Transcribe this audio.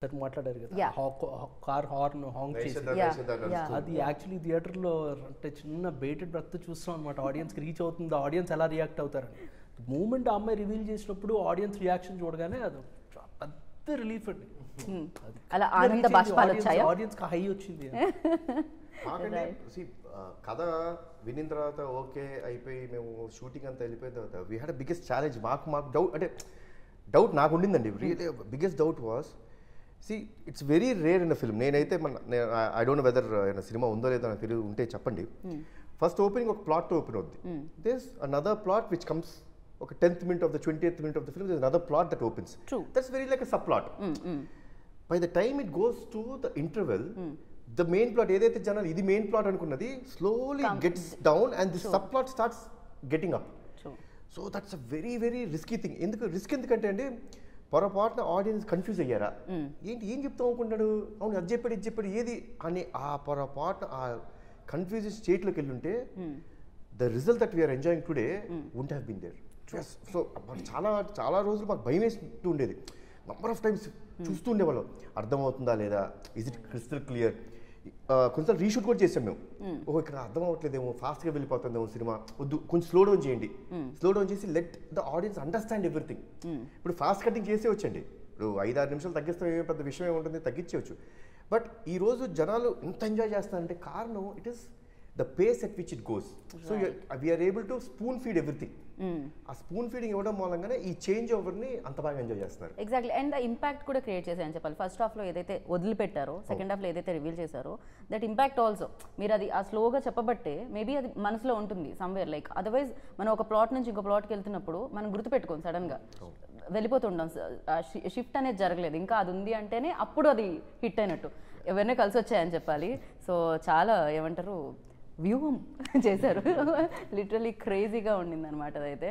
మాట్లాడారు కదా, Yeah. Car horn Hong చేసి Yeah. అది యాక్చువల్లీ థియేటర్లో అంటే చిన్న బేటెడ్ బ్రెత్ చూస్తాం అనమాట. ఆడియన్స్కి రీచ్ అవుతుంది, ఆడియన్స్ ఎలా రియాక్ట్ అవుతారని. మూమెంట్ ఆ అమ్మాయి రివీల్ చేసినప్పుడు ఆడియన్స్ రియాక్షన్ చూడగానే అది పెద్ద రిలీఫ్ అండి. అలా ఆనంద బాష్పాలు వచ్చాయా? ఆడియన్స్కి హై వచ్చింది. మాకంటే కథ వినిన తర్వాత ఓకే అయిపోయి మేము షూటింగ్ అంతా వెళ్ళిపోయిన తర్వాత వీ హ్యాడ్ బిగ్గెస్ట్ ఛాలెంజ్. మాకు డౌట్ అంటే డౌట్ నాకు ఉండిందండి. Really biggest doubt was it's very rare in a film. నేనైతే I don't know whether cinema ఉందో లేదో నాకు తెలియదు, ఉంటే చెప్పండి. ఫస్ట్ ఓపెనింగ్ ఒక ప్లాట్తో ఓపెన్ అవుద్ది. This another plot which comes ఒక 10th minute of the 20th minute of the film, there's another plot that opens. True. That's very like a subplot. By the time it goes to the interval, the main plot ఏదైతే జనాలు ఇది main plot అనుకున్నది slowly gets down and the subplot starts getting up. So that's a very very risky thing. ఎందుకంటే అండి పొరపాటున audience confuse అయ్యారా, ఏంటి ఏం చెప్తాం అనుకుంటాడు, అవును అది చెప్పాడు ఏది అని ఆ పొరపాటున ఆ కన్ఫ్యూజన్ స్టేట్లోకి వెళ్ళుంటే the result that we're enjoying today won't have been there. So చాలా రోజులు మాకు భయం వేస్తూ ఉండేది. నంబర్ ఆఫ్ టైమ్స్ చూస్తూ ఉండేవాళ్ళం, అర్థమవుతుందా లేదా, ఇస్ ఇట్ క్రిస్టల్ క్లియర్. కొంచెం రీషూట్ కూడా చేసాం మేము. ఓహో ఇక్కడ అర్థం అవ్వట్లేదేమో, ఫాస్ట్గా వెళ్ళిపోతుందేమో సినిమా, వద్దు కొంచెం స్లో డౌన్ చేయండి. స్లో డౌన్ చేసి let the audience understand everything. ఇప్పుడు ఫాస్ట్ కటింగ్ చేసే వచ్చండి, ఇప్పుడు 5-6 నిమిషాలు తగ్గిస్తాం, ఏమేమి పెద్ద విషయం ఏముంటుంది, తగ్గించవచ్చు. బట్ ఈరోజు జనాలు ఎంత ఎంజాయ్ చేస్తారంటే కారణం it is the pace at which it goes. So we are able to spoon feed everything. ఆ స్పూన్ ఫీడింగ్ ఇవ్వడం మూలంగానే ఈ చేంజ్ ఓవర్ని అంత బాగా ఎంజాయ్ చేస్తున్నారు. ఎగ్జాక్ట్లీ. అండ్ ద ఇంపాక్ట్ కూడా క్రియేట్ చేశారని చెప్పాలి. ఫస్ట్ హాఫ్లో ఏదైతే వదిలిపెట్టారో, సెకండ్ హాఫ్లో ఏదైతే రివీల్ చేశారో, దట్ ఇంపాక్ట్ ఆల్సో మీరు అది ఆ స్లోగా చెప్పబట్టే మేబీ అది మనసులో ఉంటుంది సమ్వేర్. లైక్ అదర్వైజ్ మనం ఒక ప్లాట్ నుంచి ఇంకో ప్లాట్కి వెళ్తున్నప్పుడు మనం గుర్తుపెట్టుకోం, సడన్గా వెళ్ళిపోతుంటాం, షిఫ్ట్ అనేది జరగలేదు, ఇంకా అది ఉంది అంటేనే అప్పుడు అది హిట్ అయినట్టు. ఎవరినే కలిసి వచ్చాయని చెప్పాలి. సో చాలా ఏమంటారు వ్యూహం చేశారు, లిటరలీ క్రేజీగా ఉండింది అనమాట అదైతే.